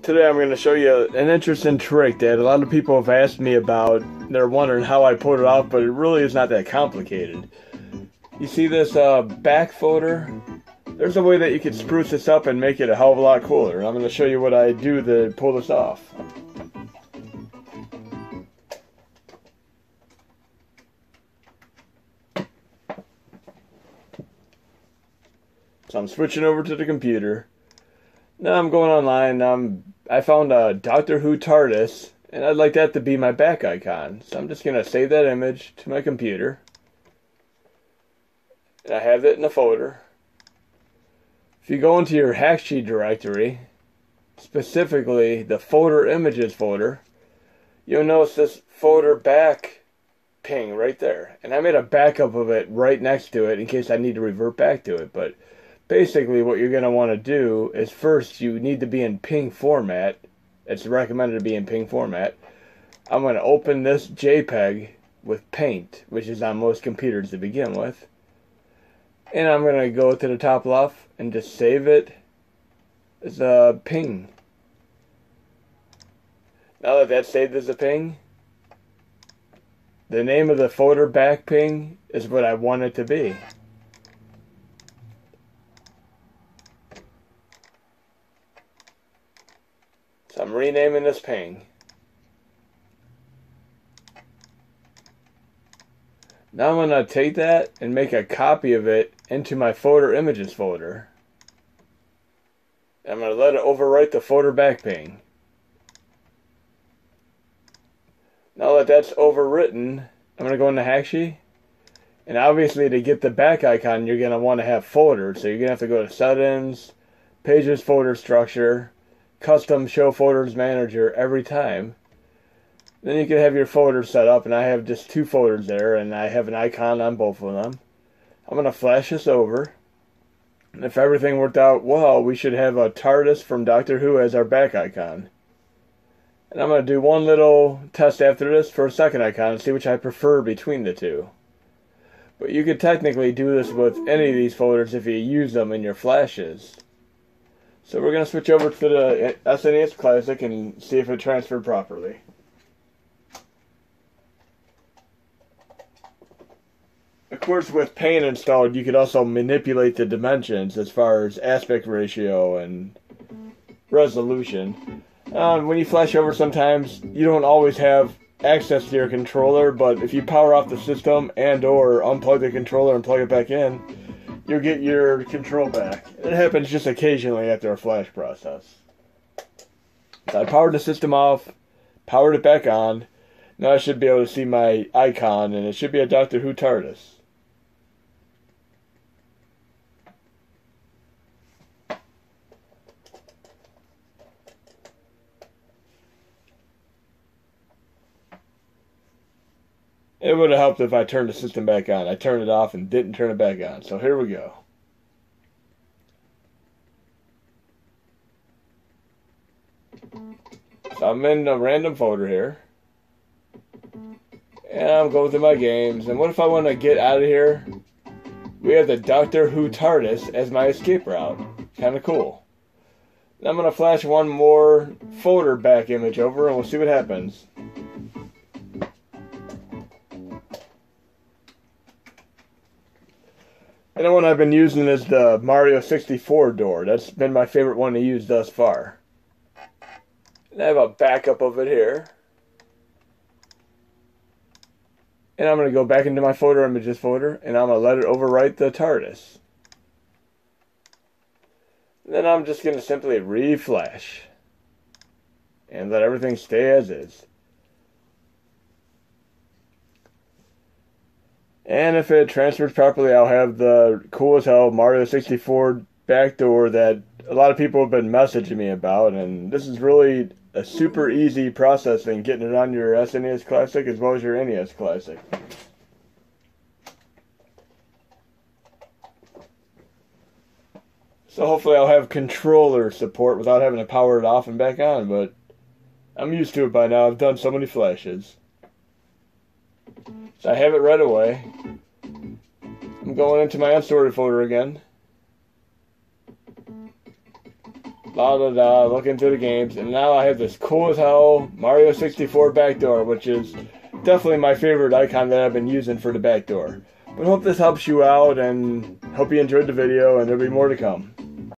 Today I'm going to show you an interesting trick that a lot of people have asked me about. They're wondering how I pulled it off, but it really is not that complicated. You see this back folder? There's a way that you can spruce this up and make it a hell of a lot cooler. And I'm going to show you what I do to pull this off. So I'm switching over to the computer. Now I'm going online. I found a Doctor Who TARDIS, and I'd like that to be my back icon. So I'm just going to save that image to my computer. And I have it in a folder. If you go into your Hacksheet directory, specifically the folder images folder, you'll notice this folder back ping right there. And I made a backup of it right next to it in case I need to revert back to it. But basically what you're going to want to do is first you need to be in ping format. It's recommended to be in ping format. I'm going to open this JPEG with Paint, which is on most computers to begin with. And I'm going to go to the top left and just save it as a ping. Now that that's saved as a ping, the name of the folder back ping is what I want it to be. So I'm renaming this ping. Now I'm going to take that and make a copy of it into my folder images folder. I'm going to let it overwrite the folder back ping. Now that that's overwritten, I'm going to go into Hacksheet. And obviously to get the back icon, you're going to want to have folders. So you're going to have to go to Settings, Pages Folder Structure, Custom Show Folders Manager every time. Then you can have your folders set up, and I have just two folders there, and I have an icon on both of them. I'm going to flash this over, and if everything worked out well, we should have a TARDIS from Doctor Who as our back icon. And I'm going to do one little test after this for a second icon and see which I prefer between the two. But you could technically do this with any of these folders if you use them in your flashes. So we're going to switch over to the SNES Classic and see if it transferred properly. Of course, with Paint installed, you could also manipulate the dimensions as far as aspect ratio and resolution. When you flash over, sometimes you don't always have access to your controller, but if you power off the system and or unplug the controller and plug it back in, you'll get your control back. It happens just occasionally after a flash process. So I powered the system off, powered it back on. Now I should be able to see my icon, and it should be a Doctor Who TARDIS. It would have helped if I turned the system back on. I turned it off and didn't turn it back on. So here we go. So I'm in a random folder here. And I'm going through my games. And what if I want to get out of here? We have the Doctor Who TARDIS as my escape route. Kind of cool. Now I'm going to flash one more folder back image over and we'll see what happens. And the one I've been using is the Mario 64 door. That's been my favorite one to use thus far. And I have a backup of it here. And I'm going to go back into my folder images folder, and I'm going to let it overwrite the TARDIS. And then I'm just going to simply reflash. And let everything stay as is. And if it transfers properly, I'll have the cool as hell Mario 64 backdoor that a lot of people have been messaging me about. And this is really a super easy processing, getting it on your SNES Classic as well as your NES Classic. So hopefully I'll have controller support without having to power it off and back on. But I'm used to it by now. I've done so many flashes. So I have it right away. I'm going into my unsorted folder again. la da da, looking through the games, and now I have this cool as hell Mario 64 backdoor, which is definitely my favorite icon that I've been using for the backdoor. But hope this helps you out, and hope you enjoyed the video, and there'll be more to come.